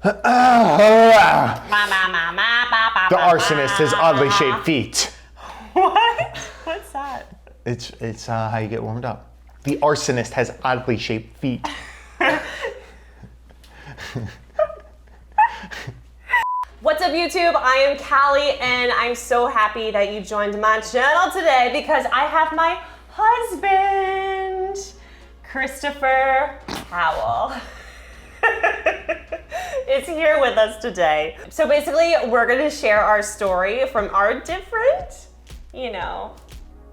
The arsonist has oddly shaped feet. What? What's that? It's how you get warmed up. The arsonist has oddly shaped feet. What's up, YouTube? I am Callie, and I'm so happy that you joined my channel today because I have my husband, Christopher Howell. Is here with us today. So basically, we're gonna share our story from our different,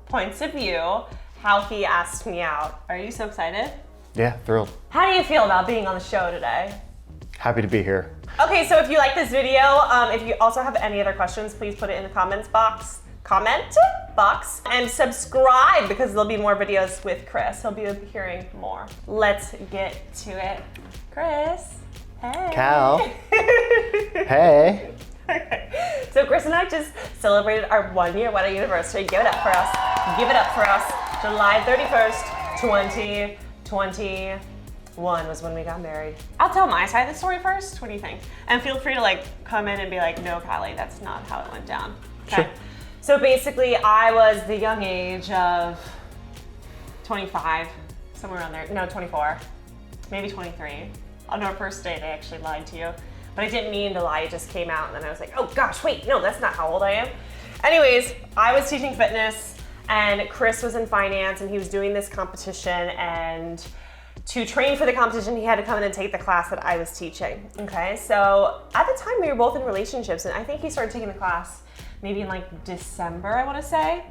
points of view, how he asked me out. Are you so excited? Yeah, thrilled. How do you feel about being on the show today? Happy to be here. Okay, so if you like this video, if you also have any other questions, please put it in the comment box, and subscribe because there'll be more videos with Chris. He'll be hearing more. Let's get to it. Chris, hey. Cal. Hey. Okay. So Chris and I just celebrated our 1-year wedding anniversary. Give it up for us. Give it up for us. July 31st, 2021 was when we got married. I'll tell my side of the story first. What do you think? And feel free to come in and be like, no, Callie, that's not how it went down. Okay. Sure. So basically, I was the young age of 25, somewhere around there. No, 24, maybe 23. On our first date, I actually lied to you. But I didn't mean to lie, it just came out, and then I was like, oh gosh, wait, no, that's not how old I am. Anyways, I was teaching fitness, and Chris was in finance, and he was doing this competition, and to train for the competition, he had to come in and take the class that I was teaching, okay? So at the time, we were both in relationships, and I think he started taking the class maybe in December, I wanna say.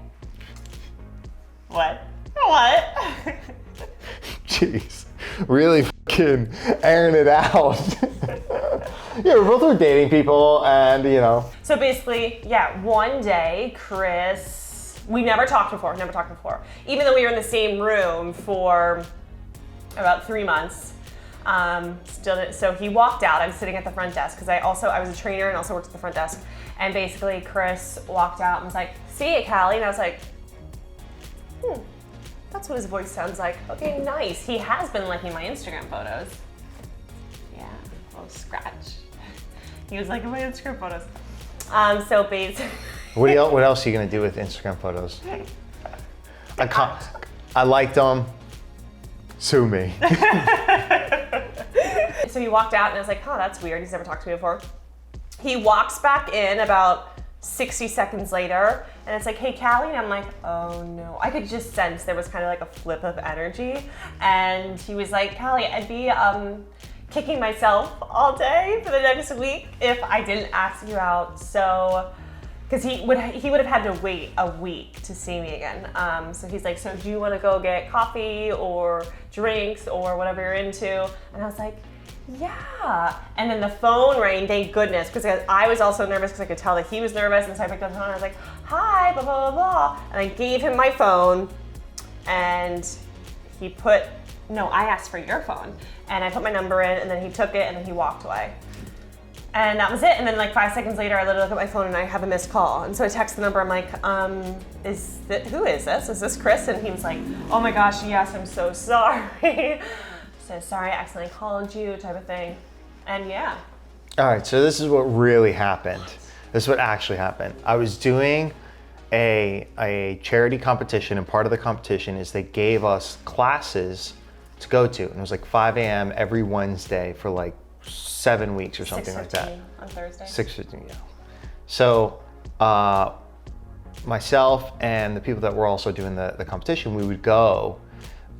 What? What? Jeez, really fucking airing it out. Yeah, we both were dating people and, So basically, yeah, one day, Chris, we never talked before. Even though we were in the same room for about 3 months. So he walked out. I was sitting at the front desk because I was a trainer and also worked at the front desk. And basically, Chris walked out and was like, see you, Callie. And I was like, that's what his voice sounds like. Okay, nice. He has been liking my Instagram photos. Yeah, a little scratch. He was liking my Instagram photos. So basically. What else are you gonna do with Instagram photos? I liked them. Sue me. So he walked out and I was like, oh, that's weird. He's never talked to me before. He walks back in about 60 seconds later and it's like, hey, Callie, and I'm like, oh no. I could just sense there was kind of like a flip of energy. And he was like, Callie, I'd be kicking myself all day for the next week if I didn't ask you out. So, because he would have had to wait a week to see me again. So he's like, so do you want to go get coffee or drinks or whatever you're into? And I was like, yeah. And then the phone rang, thank goodness, because I was also nervous because I could tell that he was nervous. And so I picked up the phone and I was like, hi, blah, blah, blah, blah. And I gave him my phone and I asked for your phone. And I put my number in and then he took it and then he walked away. And that was it. And then 5 seconds later, I literally look at my phone and I have a missed call. And so I text the number. I'm like, who is this? Is this Chris? And he was like, oh my gosh, yes, I'm so sorry. So sorry, I accidentally called you, type of thing. And yeah. All right, so this is what really happened. This is what actually happened. I was doing a charity competition, and part of the competition is they gave us classes to go to. And it was 5 a.m. every Wednesday for 7 weeks or something like that. On Thursday. 6:15, yeah. So myself and the people that were also doing the competition, we would go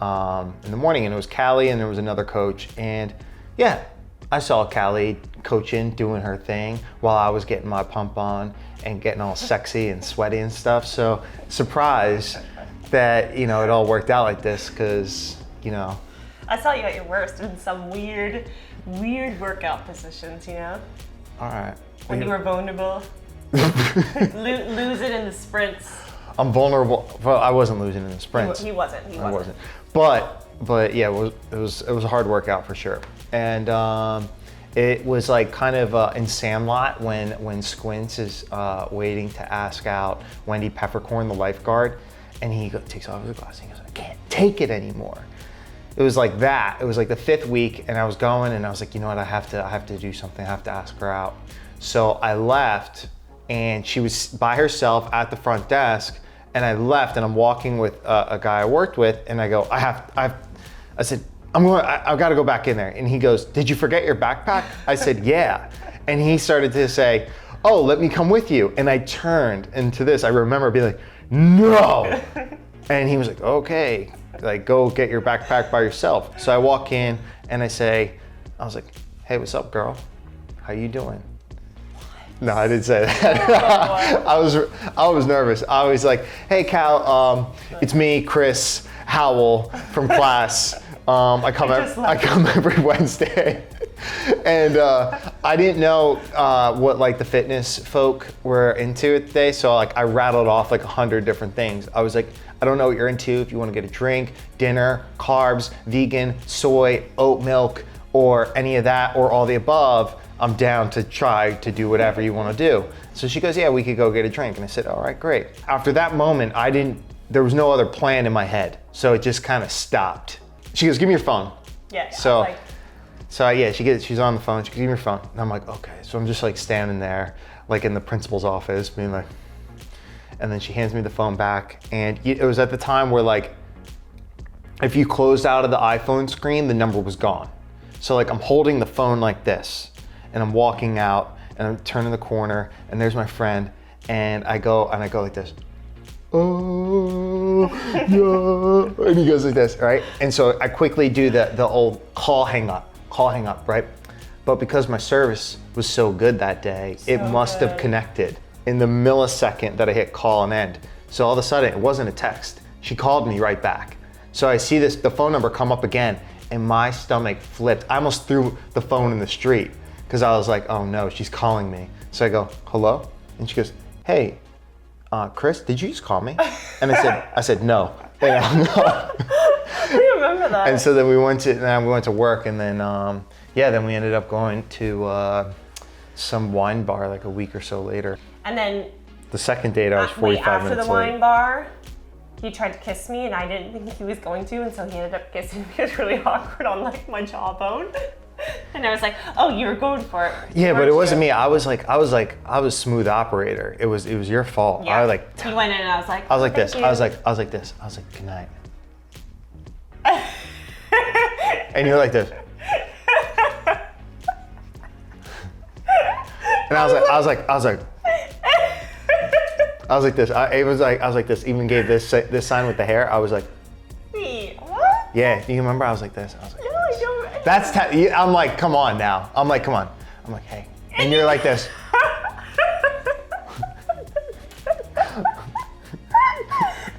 in the morning, and it was Callie and there was another coach. And yeah, I saw Callie coaching, doing her thing while I was getting my pump on and getting all sexy and sweaty and stuff. So surprised that, it all worked out like this because, I saw you at your worst in some weird workout positions, All right. When you were vulnerable. Lose it in the sprints. I'm vulnerable. Well, I wasn't losing in the sprints. He wasn't. I wasn't. But yeah, it was a hard workout for sure. And it was kind of in Sandlot when Squints is waiting to ask out Wendy Peppercorn, the lifeguard, and he takes off his glasses and he goes, I can't take it anymore. it was like that. It was like the 5th week, and I was going, and I was like, you know what, I have to do something. I have to ask her out. So I left, and she was by herself at the front desk, and I left, and I'm walking with a guy I worked with, and I go, I said, I've got to go back in there. And he goes, did you forget your backpack? I said, yeah. And he started to say, oh, let me come with you. And I turned into this. I remember being like, no. And he was like, okay, like go get your backpack by yourself. So I walk in and I was like, hey, what's up, girl? How you doing? No, I didn't say that. I was nervous. I was like, hey, Cal, it's me, Chris Howell from class. I come every Wednesday. And I didn't know what like the fitness folk were into it today, so like I rattled off like 100 different things. I was like, I don't know what you're into. If you want to get a drink, dinner, carbs, vegan, soy, oat milk, or any of that, or all the above, I'm down to try to do whatever you want to do. So she goes, yeah, we could go get a drink. And I said, all right, great. After that moment, there was no other plan in my head, so it just kind of stopped. She goes, give me your phone. Yeah. She's on the phone. She goes, give me your phone. And I'm like, okay. So I'm just like standing there, like in the principal's office, being like, and then she hands me the phone back. And it was at the time where like, if you closed out of the iPhone screen, the number was gone. So like I'm holding the phone like this, and I'm walking out, and I'm turning the corner, and there's my friend, and I go like this. Oh, yeah. And he goes like this, right? And so I quickly do the old call hang up, right? But because my service was so good that day, it must have connected in the millisecond that I hit call and end. So all of a sudden, it wasn't a text. She called me right back. So I see the phone number come up again, and my stomach flipped. I almost threw the phone in the street because I was like, oh no, she's calling me. So I go, hello? And she goes, hey, Chris, did you just call me? And I said no. And I remember that. And so then we went to work, and then then we ended up going to some wine bar like a week or so later. And then the second date, I was 45 after minutes the wine late. bar, he tried to kiss me, and I didn't think he was going to, and so he ended up kissing me. It was really awkward on like my jawbone. And I was like, oh, you were going for it. Yeah, but it wasn't me. I was smooth operator. It was your fault. Yeah. I like He went in and I was like, I was like thank this. you. I was like this. I was like, good night. And you're like this. And I was like this. I was like this. Even gave this sign with the hair. I was like, Wait, what? yeah. Do you remember? I was like this. I was like, No, I don't. I'm like, come on now. I'm like, come on. I'm like, hey. And you're like this.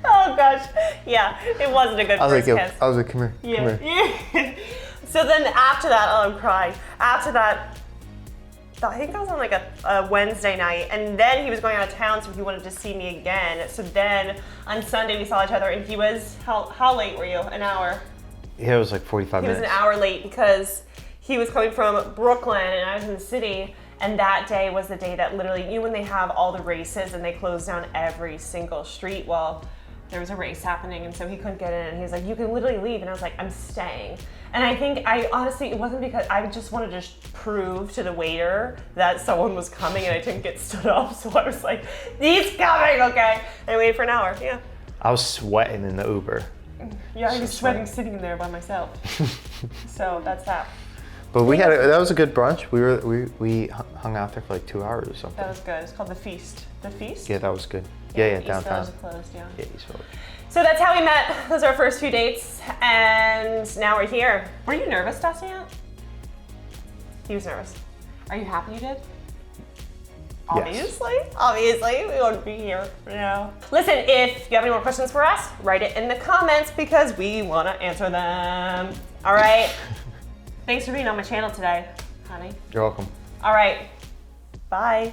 Oh gosh, yeah, it wasn't a good first kiss. I was like, come here. Yeah. So then after that, oh, I'm crying. After that, I think that was on like a Wednesday night, and then he was going out of town, so he wanted to see me again. So then on Sunday we saw each other, and he was, how late were you? An hour? Yeah, it was like 45 He minutes. was an hour late because he was coming from Brooklyn and I was in the city, and that day was the day that literally, when they have all the races and they close down every single street, well, there was a race happening, and so he couldn't get in, and he was like, you can literally leave, and I was like, I'm staying. And I think honestly, it wasn't because I just wanted to prove to the waiter that someone was coming and I didn't get stood up, so I was like, he's coming, okay. And I waited for an hour, yeah. I was sweating in the Uber. Yeah, I was sweating sitting there by myself. So that's that. But that was a good brunch. We hung out there for like 2 hours or something. That was good. It's called The Feast. The Feast? Yeah, that was good. Yeah, East downtown. Village closed, yeah. Yeah, East Village. So that's how we met. Those are our first few dates, and now we're here. Were you nervous testing it? He was nervous. Are you happy you did? Yes. Obviously, we wouldn't be here now. Listen, if you have any more questions for us, write it in the comments because we want to answer them. All right. Thanks for being on my channel today, honey. You're welcome. All right. Bye.